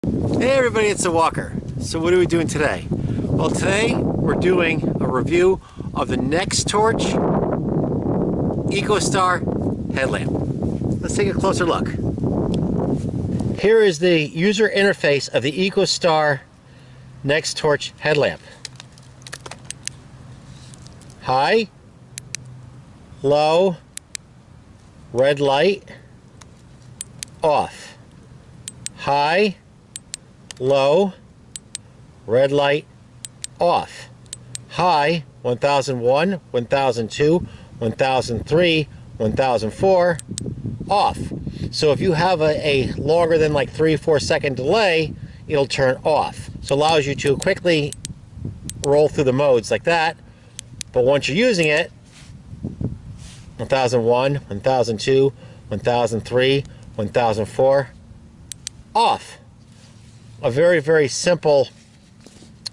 Hey everybody, it's the Walker. So what are we doing today? Well, today we're doing a review of the Nextorch EcoStar headlamp. Let's take a closer look. Here is the user interface of the EcoStar Nextorch headlamp. High, low, red light, off. High, low, red light, off. High, 1001, 1002, 1003, 1004, off. So if you have a longer than like 3-4 second delay, it'll turn off. So it allows you to quickly roll through the modes like that. But once you're using it, 1001, 1002, 1003, 1004, off. A very, very simple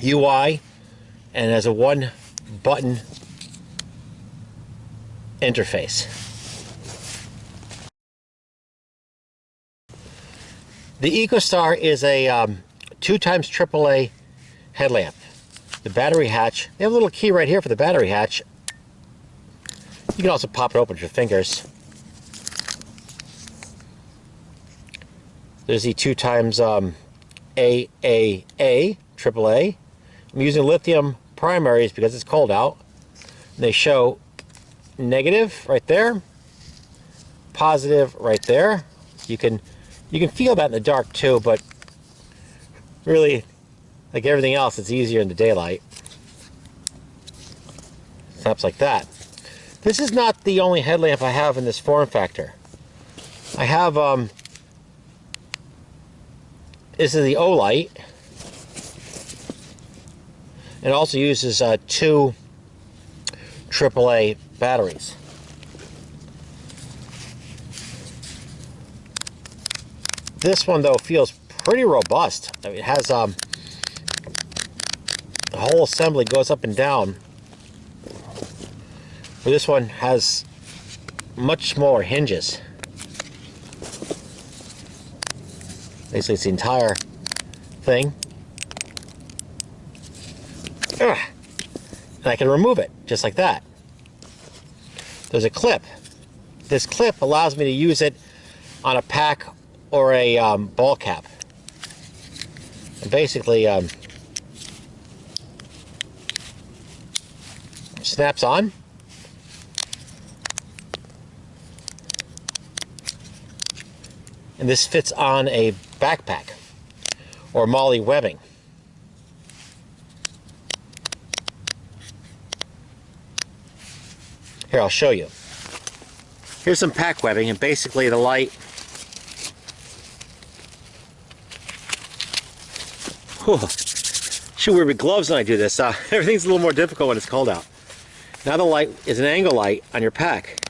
UI, and as a one button interface. The EcoStar is a 2 times AAA headlamp. The battery hatch, they have a little key right here for the battery hatch. You can also pop it open with your fingers. There's the 2 times AAA, AAA. I'm using lithium primaries because it's cold out. They show negative right there, positive right there. You can feel that in the dark too, but really, like everything else, it's easier in the daylight. Snaps like that. This is not the only headlamp I have in this form factor. I have this is the O-Light. It also uses 2 AAA batteries. This one though feels pretty robust. I mean, it has the whole assembly goes up and down. But this one has much smaller hinges. Basically, it's the entire thing. And I can remove it just like that. There's a clip. This clip allows me to use it on a pack or a ball cap. And basically, snaps on. And this fits on a backpack or MOLLE webbing. Here, I'll show you. Here's some pack webbing, and basically the light. Whew. Should wear gloves when I do this. Everything's a little more difficult when it's cold out. Now the light is an angle light on your pack.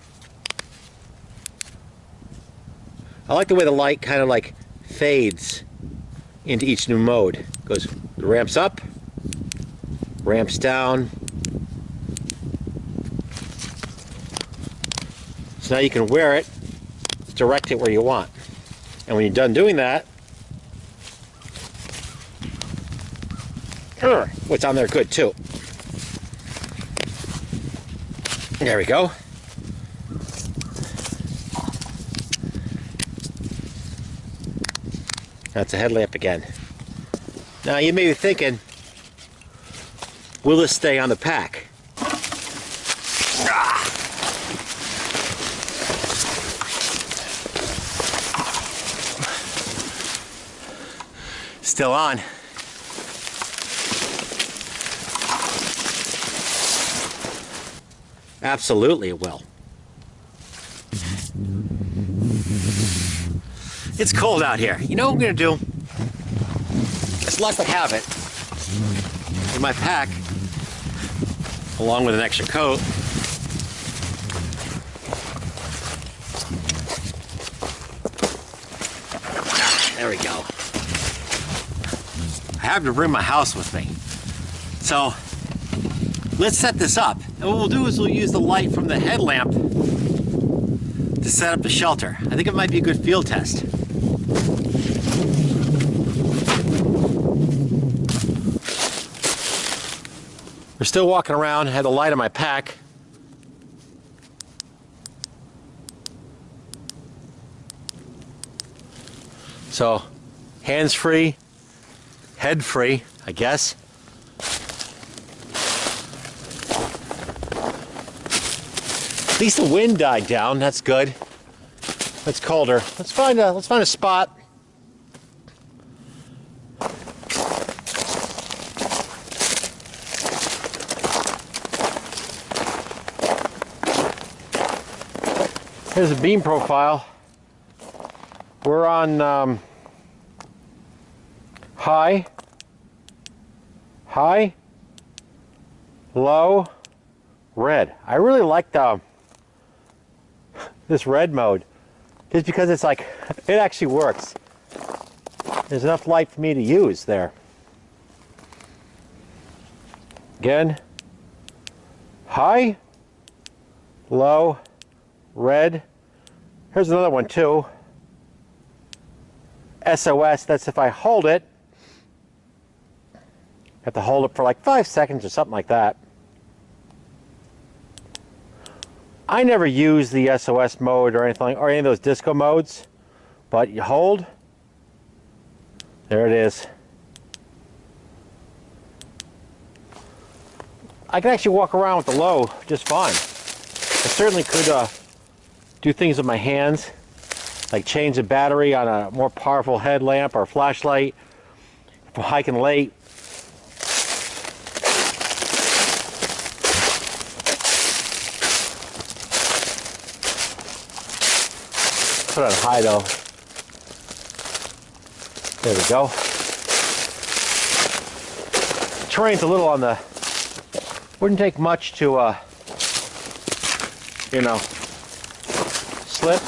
I like the way the light kind of like fades into each new mode. Goes ramps up, ramps down. So now you can wear it, direct it where you want. And when you're done doing that, what's on there good too. There we go. That's a headlamp again. Now you may be thinking, will this stay on the pack? Still on. Absolutely it will. It's cold out here. You know what I'm going to do? As luck would have it, in my pack, along with an extra coat, there we go. I have to bring my house with me. So let's set this up. And what we'll do is we'll use the light from the headlamp to set up the shelter. I think it might be a good field test. still walking around, had the light in my pack. So, hands-free, head-free, I guess. At least the wind died down. That's good. It's colder. Let's find a spot. Here's a beam profile. We're on high, low, red. I really like this red mode, just because it's like, it actually works. There's enough light for me to use there. Again, high, low, red. Here's another one too. SOS, that's if I hold it. Have to hold it for like 5 seconds or something like that. I never use the SOS mode or anything, or any of those disco modes, but you hold, there it is. I can actually walk around with the low just fine. I certainly could do things with my hands, like change the battery on a more powerful headlamp or flashlight if I'm hiking late. Put it on high though. There we go. Terrain's a little on the, wouldn't take much to you know, slip.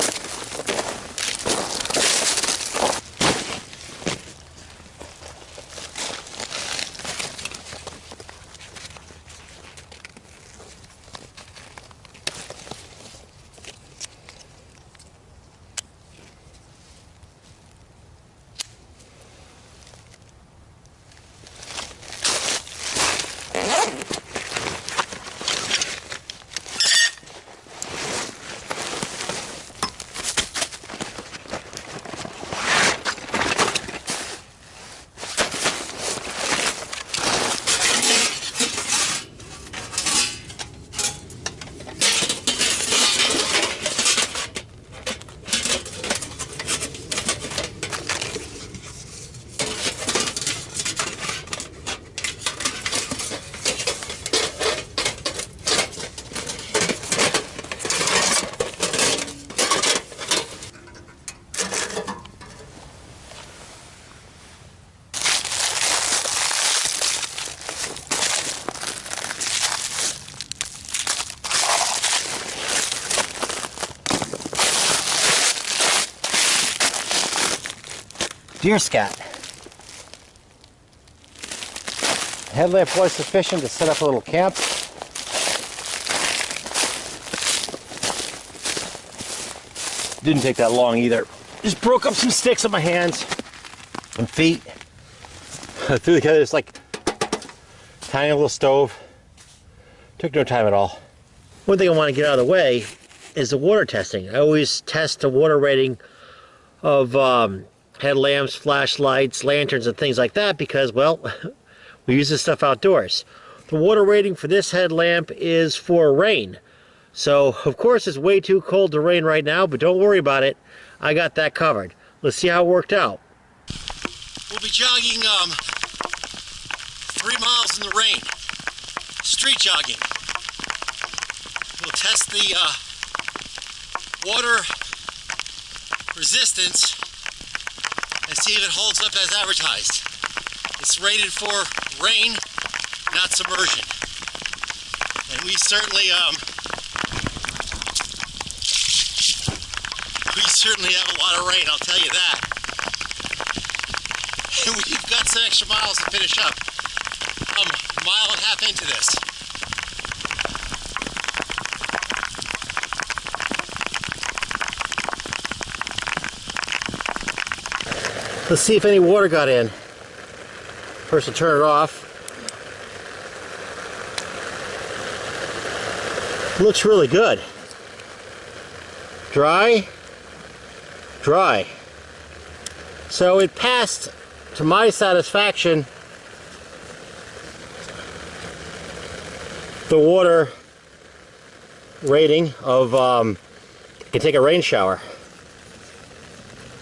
Deer scat. Headlamp was sufficient to set up a little camp. Didn't take that long either. Just broke up some sticks on my hands and feet. Threw together this like tiny little stove. Took no time at all. One thing I want to get out of the way is the water testing. I always test the water rating of headlamps, flashlights, lanterns, and things like that because, well, we use this stuff outdoors. The water rating for this headlamp is for rain. So, of course, it's way too cold to rain right now, but don't worry about it. I got that covered. Let's see how it worked out. We'll be jogging 3 miles in the rain. Street jogging. We'll test the water resistance and see if it holds up as advertised. It's rated for rain, not submersion. And we certainly have a lot of rain, I'll tell you that. And we've got some extra miles to finish up. I'm a mile and a half into this. Let's see if any water got in. First, we'll turn it off. Looks really good. Dry, dry. So it passed to my satisfaction the water rating of you can take a rain shower,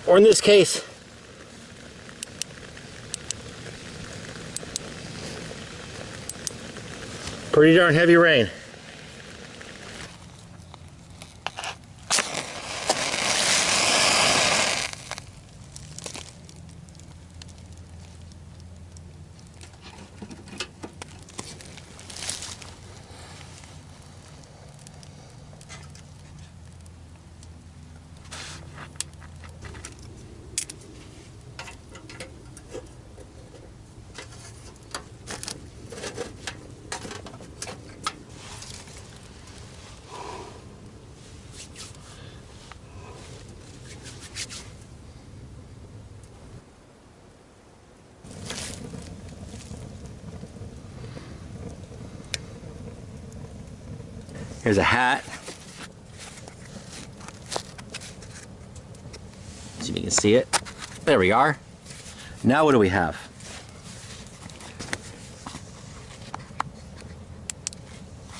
or in this case pretty darn heavy rain. Here's a hat. See if you can see it. There we are. Now what do we have?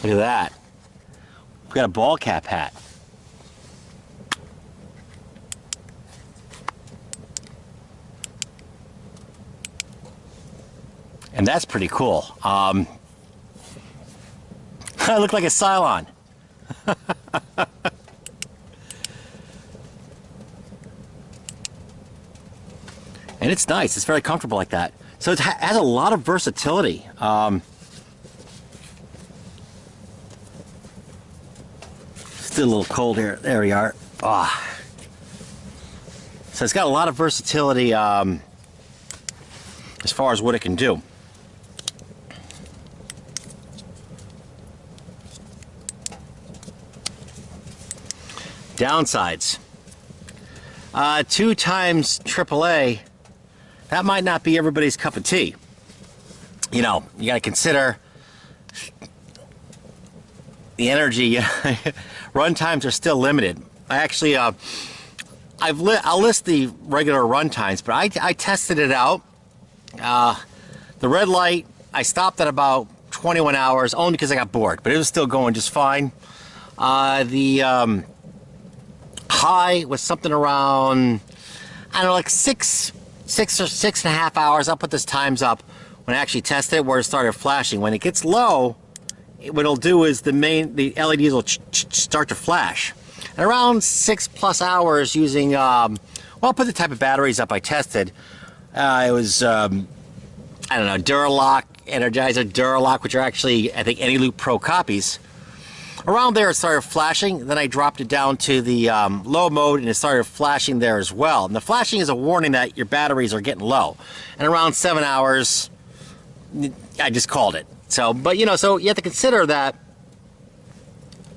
Look at that. We've got a ball cap hat. And that's pretty cool. I look like a Cylon. And it's nice. It's very comfortable like that. So it has a lot of versatility. Still a little cold here. There we are. Ah. So it's got a lot of versatility as far as what it can do. Downsides. 2 times AAA, that might not be everybody's cup of tea. You know, you got to consider the energy. Run times are still limited. I actually, I'll list the regular run times, but I tested it out. The red light, I stopped at about 21 hours, only because I got bored, but it was still going just fine. The high was something around, I don't know, like 6 or 6.5 hours. I'll put this times up when I actually tested it, where it started flashing. When it gets low, what it'll do is the LEDs will start to flash. And around 6+ hours using, well, I'll put the type of batteries up I tested. It was, I don't know, Duralock, Energizer Duralock, which are actually, I think, AnyLoop Pro copies. Around there it started flashing, then I dropped it down to the low mode and it started flashing there as well. And the flashing is a warning that your batteries are getting low. And around 7 hours, I just called it. So, but you know, so you have to consider that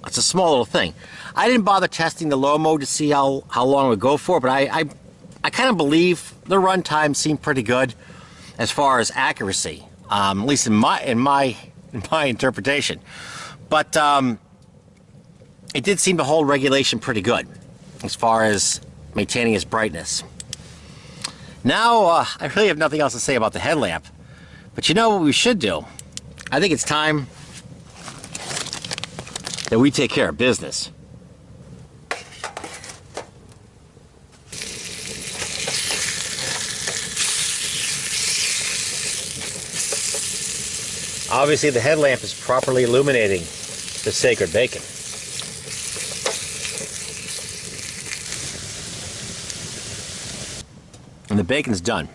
it's a small little thing. I didn't bother testing the low mode to see how long it would go for, but I kind of believe the run time seemed pretty good as far as accuracy, at least in my interpretation. But it did seem to hold regulation pretty good as far as maintaining its brightness. Now, I really have nothing else to say about the headlamp, but you know what we should do? I think it's time that we take care of business. Obviously, the headlamp is properly illuminating the sacred bacon. And the bacon's done.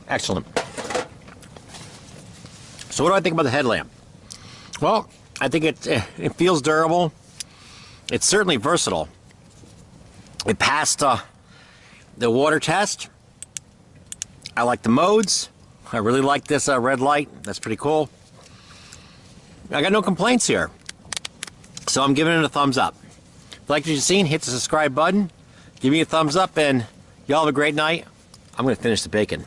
Excellent. So what do I think about the headlamp? Well, I think it feels durable. It's certainly versatile. It passed the water test. I like the modes. I really like this red light. That's pretty cool. I got no complaints here. So I'm giving it a thumbs up. If you like what you've seen, hit the subscribe button. Give me a thumbs up and y'all have a great night. I'm going to finish the bacon.